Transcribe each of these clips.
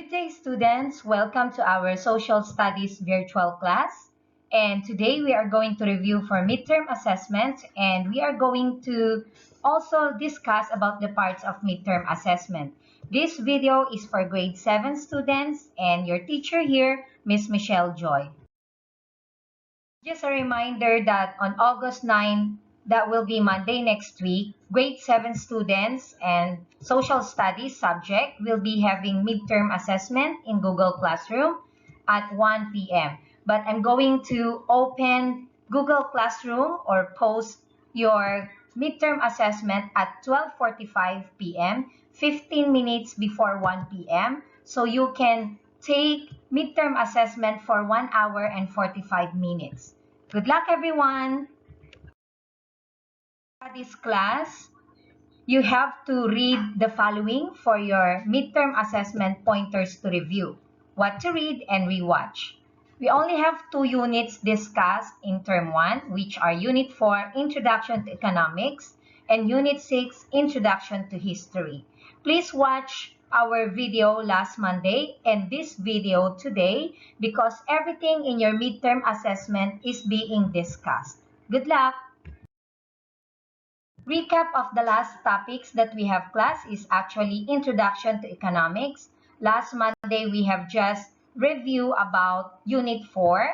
Good day, students. Welcome to our Social Studies virtual class. And today we are going to review for midterm assessment, and we are going to also discuss about the parts of midterm assessment. This video is for grade 7 students and your teacher here, Miss Michelle Joy. Just a reminder that on August 9, that will be Monday next week, grade 7 students and social studies subject will be having midterm assessment in Google Classroom at 1 p.m. But I'm going to open Google Classroom or post your midterm assessment at 12:45 p.m., 15 minutes before 1 p.m. So you can take midterm assessment for 1 hour and 45 minutes. Good luck, everyone! For this class, you have to read the following for your midterm assessment pointers to review. What to read and rewatch. We only have 2 units discussed in Term 1, which are Unit 4, Introduction to Economics, and Unit 6, Introduction to History. Please watch our video last Monday and this video today because everything in your midterm assessment is being discussed. Good luck! Recap of the last topics that we have class is actually Introduction to Economics. Last Monday, we have just review about Unit 4,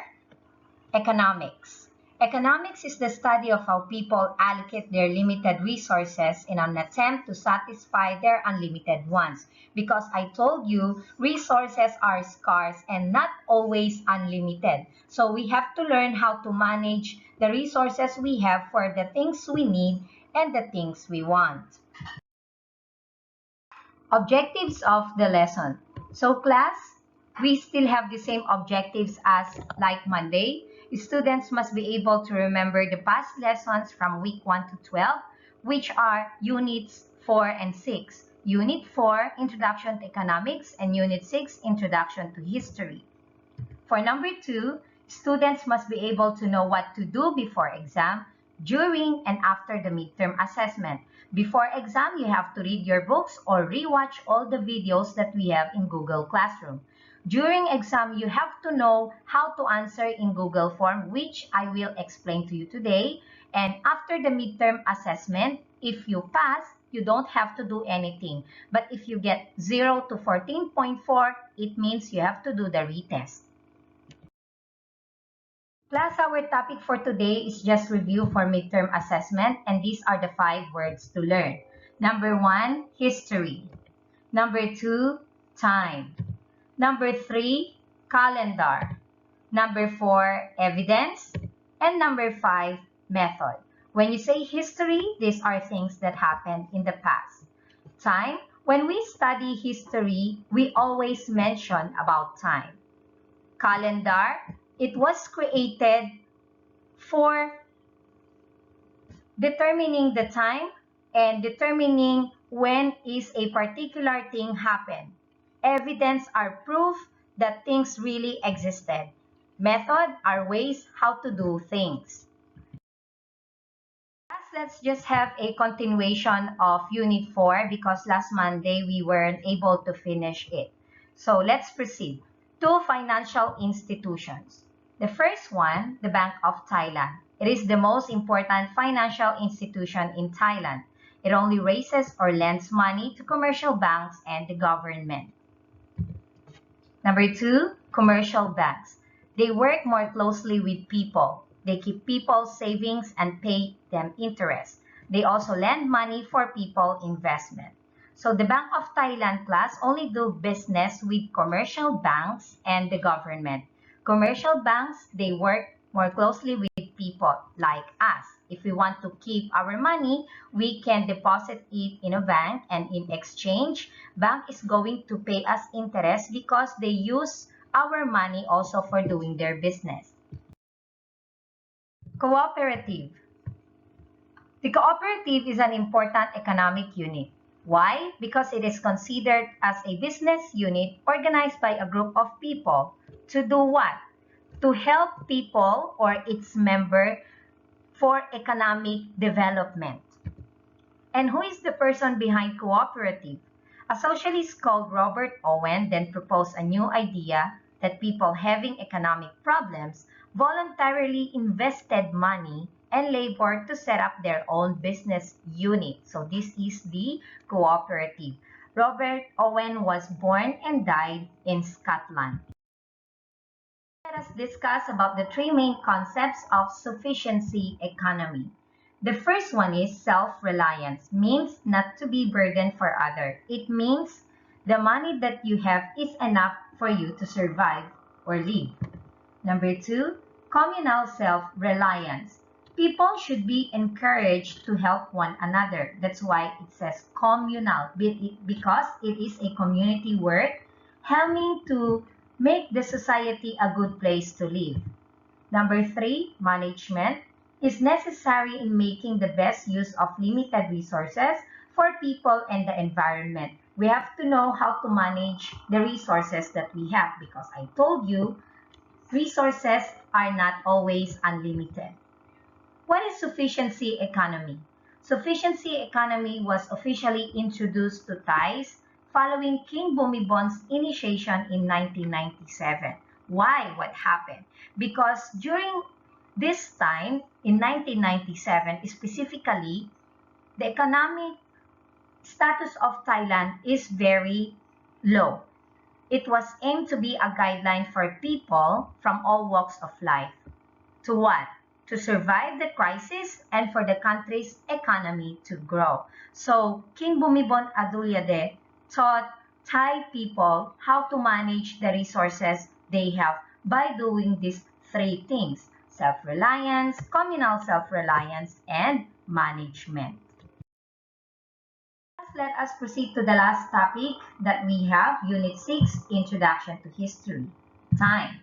Economics. Economics is the study of how people allocate their limited resources in an attempt to satisfy their unlimited wants. Because I told you, resources are scarce and not always unlimited. So we have to learn how to manage the resources we have for the things we need and the things we want. Objectives of the lesson. So class, we still have the same objectives as like Monday. Students must be able to remember the past lessons from week 1 to 12, which are Units 4 and 6. Unit 4, Introduction to Economics, and Unit 6, Introduction to History. For number 2, students must be able to know what to do before exam, during and after the midterm assessment. Before exam, you have to read your books or rewatch all the videos that we have in Google Classroom. During exam, you have to know how to answer in Google form, which I will explain to you today. And after the midterm assessment, if you pass, you don't have to do anything. But if you get 0 to 14.4, it means you have to do the retest. Class, our topic for today is just review for midterm assessment, and these are the 5 words to learn. Number 1, history. Number 2, time. Number 3, calendar. Number 4, evidence. And number 5, method. When you say history, these are things that happened in the past. Time, when we study history, we always mention about time. Calendar, it was created for determining the time and determining when is a particular thing happened. Evidence are proof that things really existed. Method are ways how to do things. Let's just have a continuation of Unit 4 because last Monday we weren't able to finish it. So let's proceed. 2 financial institutions. The first one, the Bank of Thailand. It is the most important financial institution in Thailand. It only raises or lends money to commercial banks and the government. Number 2, commercial banks. They work more closely with people. They keep people's savings and pay them interest. They also lend money for people investment. So the Bank of Thailand class only do business with commercial banks and the government. Commercial banks, they work more closely with people like us. If we want to keep our money, we can deposit it in a bank, and in exchange, bank is going to pay us interest because they use our money also for doing their business. Cooperative. The cooperative is an important economic unit. Why? Because it is considered as a business unit organized by a group of people to do what? To help people or its member for economic development. And who is the person behind cooperative? A socialist called Robert Owen then proposed a new idea that people having economic problems voluntarily invested money and labor to set up their own business unit. So this is the cooperative. Robert Owen was born and died in Scotland. Let us discuss about the three main concepts of sufficiency economy. The first one is self-reliance, means not to be burdened for others. It means the money that you have is enough for you to survive or live. Number two, communal self-reliance. People should be encouraged to help one another. That's why it says communal, because it is a community work helping to make the society a good place to live. Number three, management is necessary in making the best use of limited resources for people and the environment. We have to know how to manage the resources that we have because I told you resources are not always unlimited. What is sufficiency economy? Sufficiency economy was officially introduced to Thais following King Bhumibol's initiation in 1997. Why? What happened? Because during this time, in 1997 specifically, the economic status of Thailand is very low. It was aimed to be a guideline for people from all walks of life. To what? To survive the crisis and for the country's economy to grow. So King Bumibol Adulyadej taught Thai people how to manage the resources they have by doing these three things: self-reliance, communal self-reliance, and management. Let us proceed to the last topic that we have, Unit 6, Introduction to History. Time.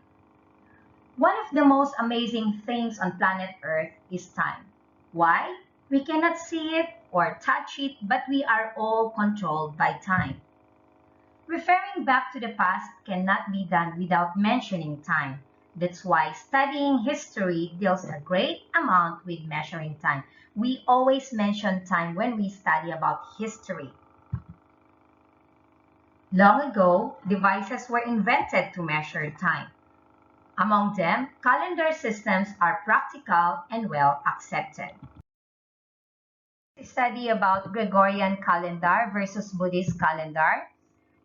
One of the most amazing things on planet Earth is time. Why? We cannot see it or touch it, but we are all controlled by time. Referring back to the past cannot be done without mentioning time. That's why studying history deals a great amount with measuring time. We always mention time when we study about history. Long ago, devices were invented to measure time. Among them, calendar systems are practical and well accepted. Study about Gregorian calendar versus Buddhist calendar.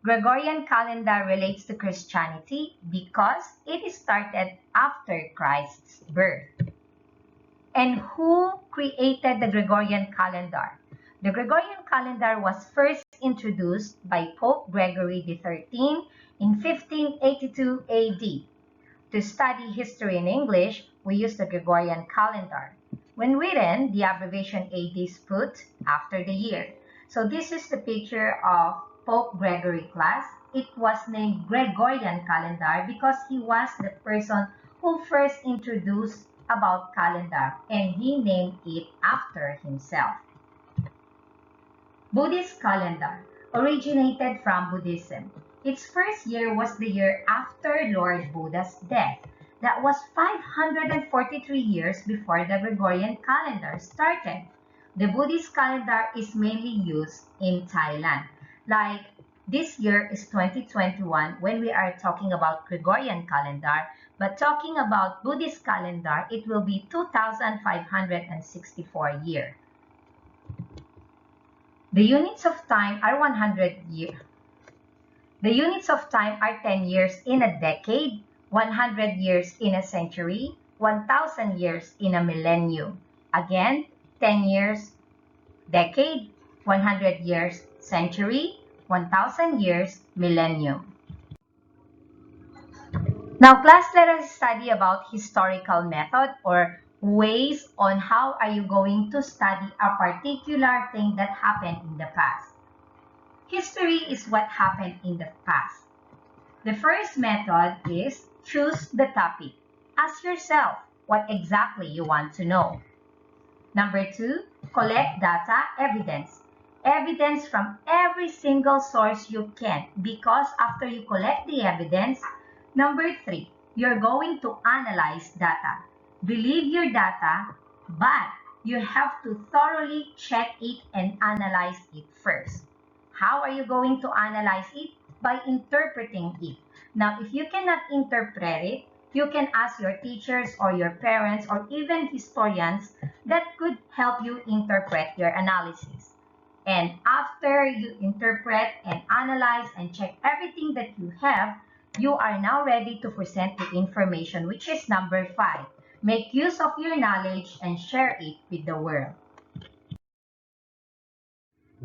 Gregorian calendar relates to Christianity because it started after Christ's birth. And who created the Gregorian calendar? The Gregorian calendar was first introduced by Pope Gregory XIII in 1582 AD. To study history in English, we use the Gregorian calendar. When written, the abbreviation AD is put after the year. So this is the picture of Pope Gregory class. It was named Gregorian calendar because he was the person who first introduced about calendar and he named it after himself. Buddhist calendar originated from Buddhism. Its first year was the year after Lord Buddha's death. That was 543 years before the Gregorian calendar started. The Buddhist calendar is mainly used in Thailand. Like this year is 2021 when we are talking about Gregorian calendar, but talking about Buddhist calendar, it will be 2564 year. The units of time are 100 years. The units of time are 10 years in a decade, 100 years in a century, 1,000 years in a millennium. Again, 10 years, decade, 100 years, century, 1,000 years, millennium. Now, class, let us study about historical method or ways on how are you going to study a particular thing that happened in the past. History is what happened in the past. The first method is choose the topic. Ask yourself what exactly you want to know. Number 2, collect data, evidence. Evidence from every single source you can, because after you collect the evidence, number 3, you're going to analyze data. Believe your data, but you have to thoroughly check it and analyze it first. How are you going to analyze it? By interpreting it. Now, if you cannot interpret it, you can ask your teachers or your parents or even historians that could help you interpret your analysis. And after you interpret and analyze and check everything that you have, you are now ready to present the information, which is number 5. Make use of your knowledge and share it with the world.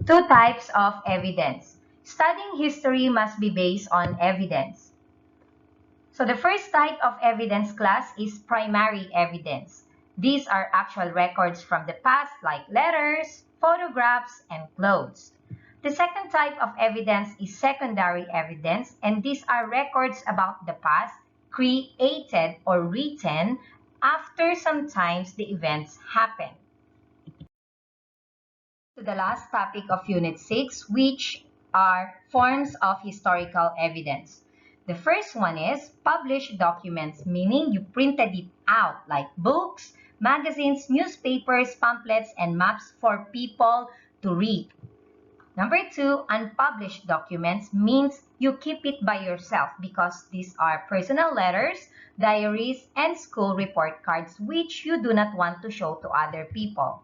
Two types of evidence. Studying history must be based on evidence. So the first type of evidence class is primary evidence. These are actual records from the past like letters, photographs, and clothes. The second type of evidence is secondary evidence, and these are records about the past created or written after sometimes the events happen. To the last topic of Unit 6, which are forms of historical evidence. The first one is published documents, meaning you printed it out like books, magazines, newspapers, pamphlets, and maps for people to read. Number 2, unpublished documents means you keep it by yourself because these are personal letters, diaries, and school report cards which you do not want to show to other people.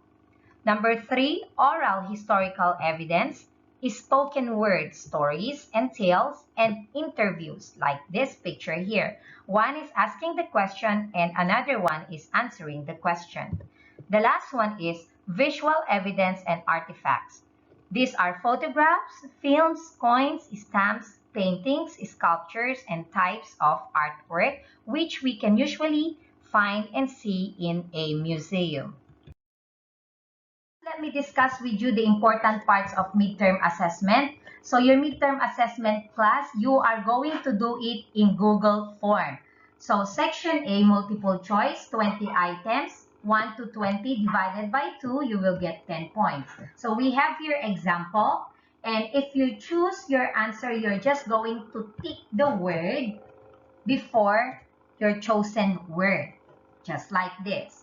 Number 3, oral historical evidence is spoken word stories and tales and interviews like this picture here. One is asking the question and another one is answering the question. The last one is visual evidence and artifacts. These are photographs, films, coins, stamps, paintings, sculptures, and types of artwork which we can usually find and see in a museum. Let me discuss with you the important parts of midterm assessment. So your midterm assessment class, you are going to do it in Google form. So section A, multiple choice, 20 items, 1 to 20 divided by 2, you will get 10 points. So we have here example. And if you choose your answer, you're just going to tick the word before your chosen word, just like this.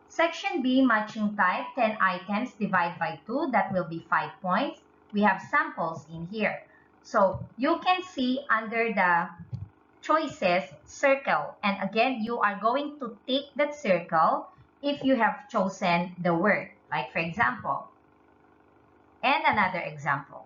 Section B, matching type, 10 items, divide by 2, that will be 5 points. We have samples in here. So you can see under the choices, circle. And again, you are going to tick that circle if you have chosen the word. Like for example, and another example.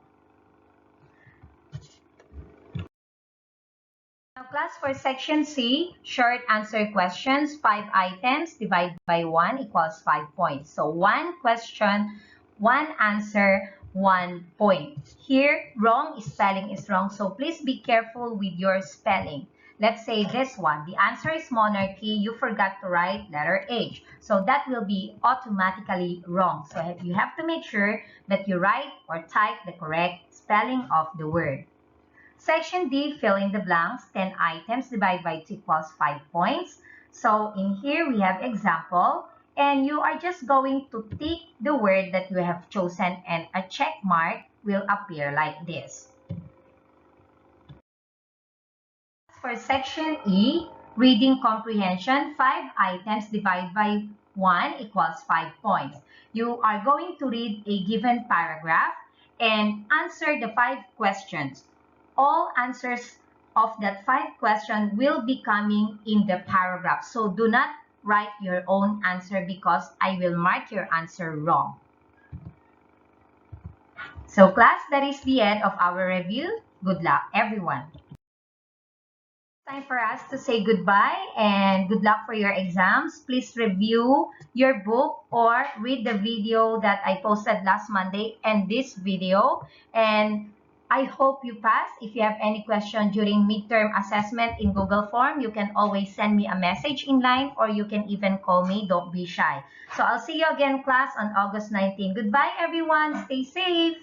Now, class, for section C, short answer questions, 5 items divided by 1 equals 5 points. So 1 question, 1 answer, 1 point. Here, wrong spelling is wrong, so please be careful with your spelling. Let's say this one, the answer is monarchy, you forgot to write letter H. So that will be automatically wrong. So you have to make sure that you write or type the correct spelling of the word. Section D, fill in the blanks, 10 items divided by 2 equals 5 points. So in here we have example, and you are just going to tick the word that you have chosen and a check mark will appear like this. For section E, reading comprehension, 5 items divided by 1 equals 5 points. You are going to read a given paragraph and answer the 5 questions. All answers of that 5 questions will be coming in the paragraph. So do not write your own answer because I will mark your answer wrong. So class, that is the end of our review. Good luck, everyone. Time for us to say goodbye and good luck for your exams. Please review your book or read the video that I posted last Monday and this video. And I hope you pass. If you have any question during midterm assessment in Google form, you can always send me a message in line or you can even call me. Don't be shy. So I'll see you again, class, on August 19. Goodbye, everyone. Stay safe.